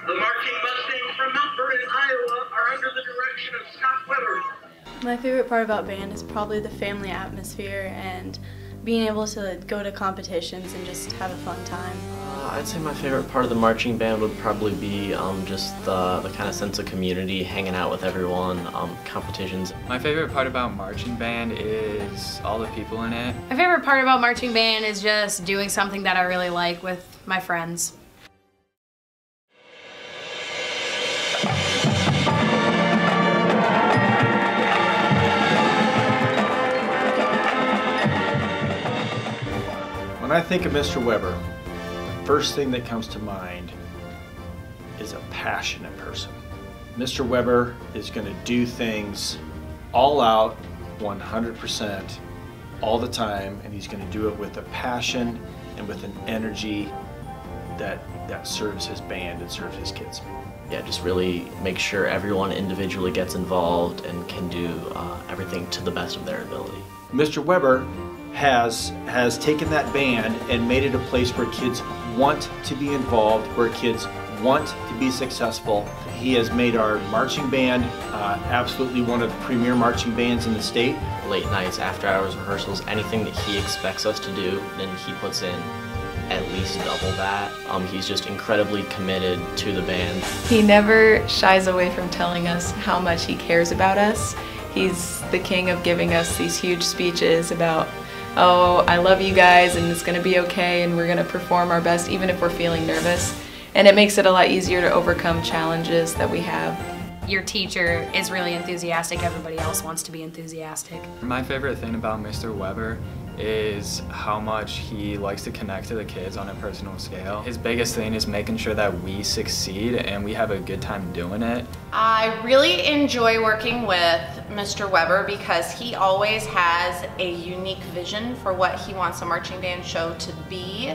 The marching Mustangs from Mount Vernon, Iowa are under the direction of Scott Weber. My favorite part about band is probably the family atmosphere and being able to go to competitions and just have a fun time. I'd say my favorite part of the marching band would probably be just the kind of sense of community, hanging out with everyone, competitions. My favorite part about marching band is all the people in it. My favorite part about marching band is just doing something that I really like with my friends. When I think of Mr. Weber, the first thing that comes to mind is a passionate person. Mr. Weber is going to do things all out, 100%, all the time, and he's going to do it with a passion and with an energy that serves his band and serves his kids. Yeah, just really make sure everyone individually gets involved and can do everything to the best of their ability. Mr. Weber has taken that band and made it a place where kids want to be involved, where kids want to be successful. He has made our marching band absolutely one of the premier marching bands in the state. Late nights, after hours rehearsals, anything that he expects us to do, then he puts in at least double that. He's just incredibly committed to the band. He never shies away from telling us how much he cares about us. He's the king of giving us these huge speeches about, oh, I love you guys and it's going to be okay and we're going to perform our best even if we're feeling nervous. And it makes it a lot easier to overcome challenges that we have. Your teacher is really enthusiastic, everybody else wants to be enthusiastic. My favorite thing about Mr. Weber is how much he likes to connect to the kids on a personal scale. His biggest thing is making sure that we succeed and we have a good time doing it. I really enjoy working with Mr. Weber because he always has a unique vision for what he wants a marching band show to be.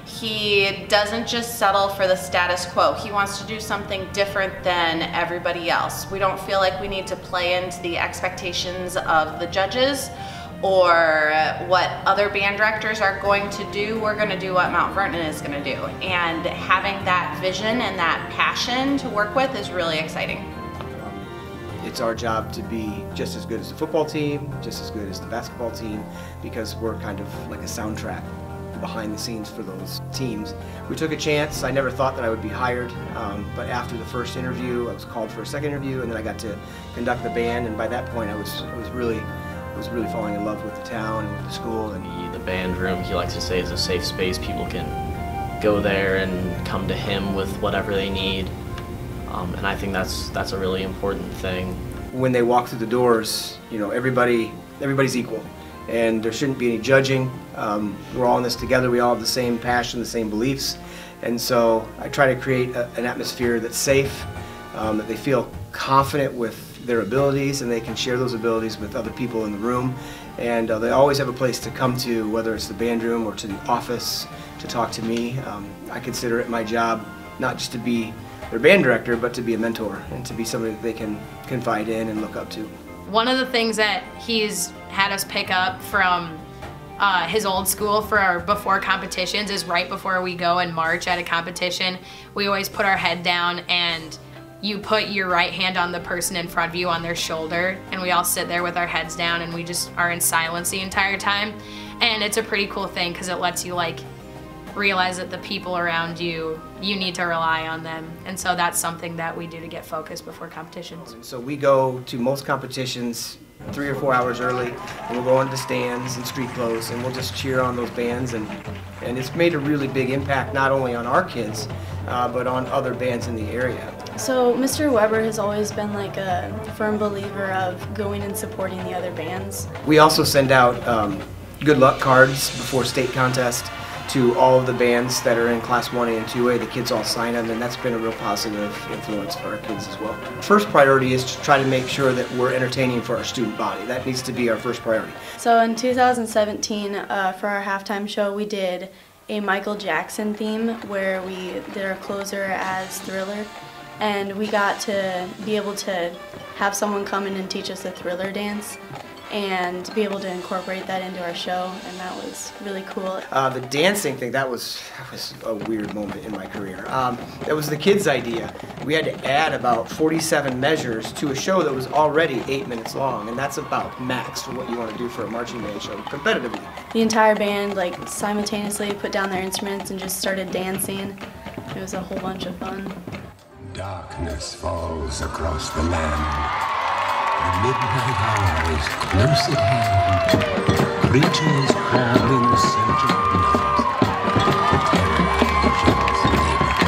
He doesn't just settle for the status quo. He wants to do something different than everybody else. We don't feel like we need to play into the expectations of the judges or what other band directors are going to do. We're going to do what Mount Vernon is going to do. And having that vision and that passion to work with is really exciting. It's our job to be just as good as the football team, just as good as the basketball team, because we're kind of like a soundtrack behind the scenes for those teams. We took a chance. I never thought that I would be hired, but after the first interview, I was called for a second interview, and then I got to conduct the band. And by that point, I was really falling in love with the town and with the school. And the band room, he likes to say, is a safe space. People can go there and come to him with whatever they need, and I think that's a really important thing. When they walk through the doors, you know, everybody's equal. And there shouldn't be any judging. We're all in this together. We all have the same passion, the same beliefs. And so I try to create an atmosphere that's safe, that they feel confident with their abilities and they can share those abilities with other people in the room. And they always have a place to come to, whether it's the band room or to the office, to talk to me. I consider it my job not just to be their band director, but to be a mentor and to be somebody that they can confide in and look up to. One of the things that he's had us pick up from his old school for our before competitions is right before we go and march at a competition, we always put our head down and you put your right hand on the person in front of you on their shoulder, and we all sit there with our heads down and we just are in silence the entire time. And it's a pretty cool thing because it lets you like realize that the people around you, you need to rely on them. And so that's something that we do to get focused before competitions. So we go to most competitions 3 or 4 hours early, and we'll go into stands and street clothes and we'll just cheer on those bands, and it's made a really big impact not only on our kids but on other bands in the area. So Mr. Weber has always been like a firm believer of going and supporting the other bands. We also send out good luck cards before state contest to all of the bands that are in Class 1A and 2A. The kids all sign them, and that's been a real positive influence for our kids as well. First priority is to try to make sure that we're entertaining for our student body. That needs to be our first priority. So in 2017, for our halftime show, we did a Michael Jackson theme where we did our closer as Thriller, and we got to be able to have someone come in and teach us the Thriller dance. and be able to incorporate that into our show, and that was really cool. The dancing thing, that was a weird moment in my career. That was the kids' idea. We had to add about 47 measures to a show that was already 8 minutes long, and that's about max for what you want to do for a marching band show competitively. The entire band like simultaneously put down their instruments and just started dancing. It was a whole bunch of fun. Darkness falls across the land. The midnight hour is close at hand. Creatures crawl in search of night to terrorize your neighbor.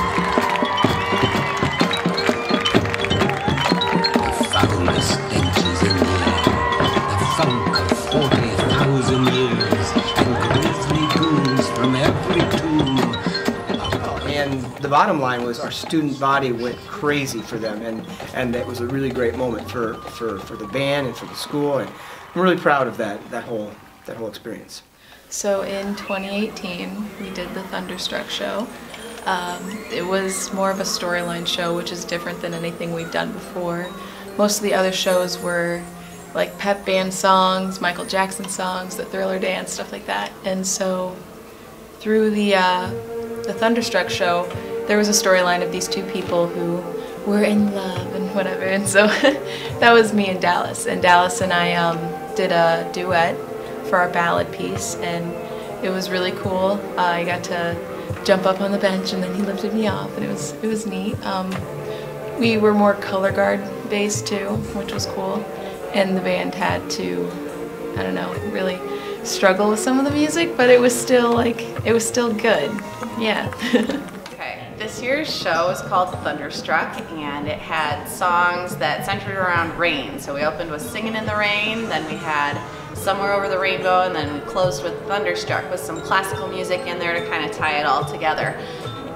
The foulest stenches in the air, the funk of 40,000 years, and grisly goons from every tomb. And the bottom line was our student body went crazy for them, and that was a really great moment for the band and for the school, and I'm really proud of that whole experience. So in 2018, we did the Thunderstruck show. It was more of a storyline show, which is different than anything we've done before. Most of the other shows were like pep band songs, Michael Jackson songs, the Thriller dance, stuff like that. And so through the Thunderstruck show, there was a storyline of these two people who were in love and whatever, and so that was me and Dallas. And Dallas and I did a duet for our ballad piece, and it was really cool. I got to jump up on the bench, and then he lifted me off, and it was neat. We were more color guard based too, which was cool, and the band had to, I don't know, really struggle with some of the music, but it was still good. Yeah. Okay, this year's show is called Thunderstruck, and it had songs that centered around rain. So we opened with Singing in the Rain, then we had Somewhere Over the Rainbow, and then we closed with Thunderstruck with some classical music in there to kind of tie it all together.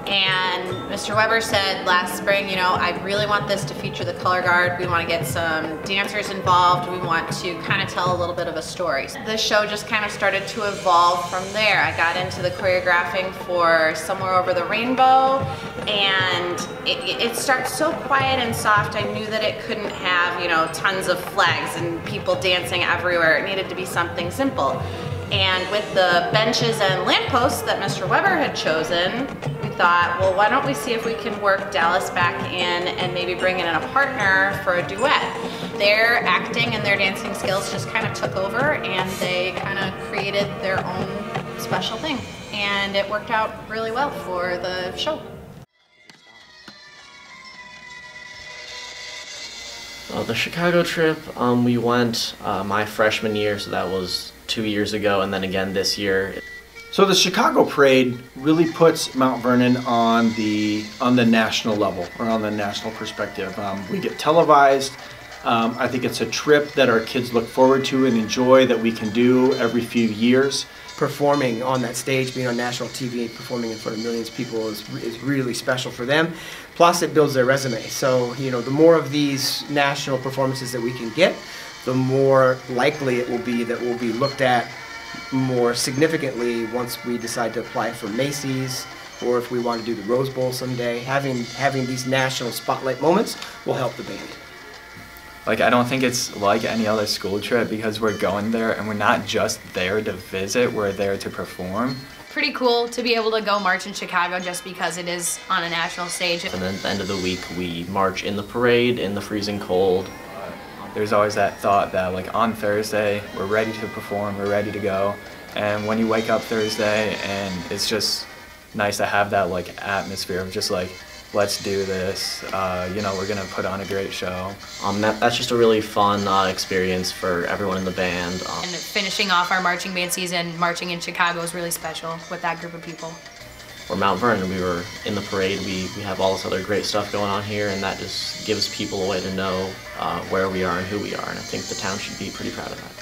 And Mr. Weber said last spring, you know, I really want this to feature the color guard. We want to get some dancers involved. We want to kind of tell a little bit of a story. The show just kind of started to evolve from there. I got into the choreographing for Somewhere Over the Rainbow, and it starts so quiet and soft. I knew that it couldn't have, you know, tons of flags and people dancing everywhere. It needed to be something simple. And with the benches and lampposts that Mr. Weber had chosen, we thought, well, why don't we see if we can work Dallas back in and maybe bring in a partner for a duet. Their acting and their dancing skills just kind of took over, and they kind of created their own special thing. And it worked out really well for the show. The Chicago trip, we went my freshman year, so that was 2 years ago, and then again this year. So the Chicago Parade really puts Mount Vernon on the national level, or on the national perspective. We get televised. I think it's a trip that our kids look forward to and enjoy, that we can do every few years. Performing on that stage, being on national TV, performing in front of millions of people is really special for them. Plus, it builds their resume. So, you know, the more of these national performances that we can get, the more likely it will be that we'll be looked at more significantly once we decide to apply for Macy's, or if we want to do the Rose Bowl someday. Having these national spotlight moments will help the band. Like, I don't think it's like any other school trip, because we're going there and we're not just there to visit, we're there to perform. Pretty cool to be able to go march in Chicago just because it is on a national stage. And then at the end of the week, we march in the parade in the freezing cold. There's always that thought that, like, on Thursday, we're ready to perform, we're ready to go. And when you wake up Thursday, and it's just nice to have that, like, atmosphere of just, like, let's do this, you know, we're gonna put on a great show. That's just a really fun experience for everyone in the band. And finishing off our marching band season, marching in Chicago is really special with that group of people. For Mount Vernon, we were in the parade. We have all this other great stuff going on here, and that just gives people a way to know where we are and who we are, and I think the town should be pretty proud of that.